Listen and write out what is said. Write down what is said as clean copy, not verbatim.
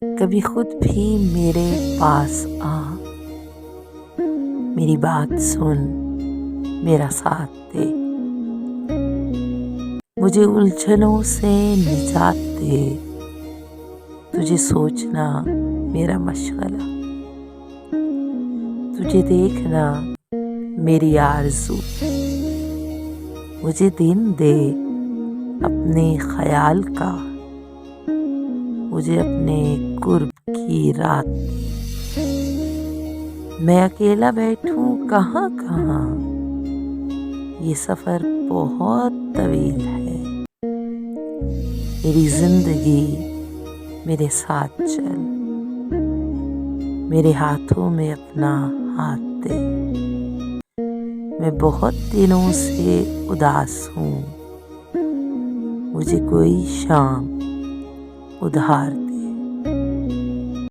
कभी खुद भी मेरे पास आ, मेरी बात सुन, मेरा साथ दे, मुझे उलझनों से निजात दे। तुझे सोचना मेरा मशगला, तुझे देखना मेरी आरज़ू। मुझे दिन दे अपने ख़याल का, मुझे अपने कुर्ब की रात। मैं अकेला बैठूं कहाँ कहाँ, ये सफ़र बहुत तवील है। मेरी ज़िंदगी मेरे साथ चल, मेरे हाथों में अपना हाथ दे। मैं बहुत दिनों से उदास हूँ, मुझे कोई शाम उधार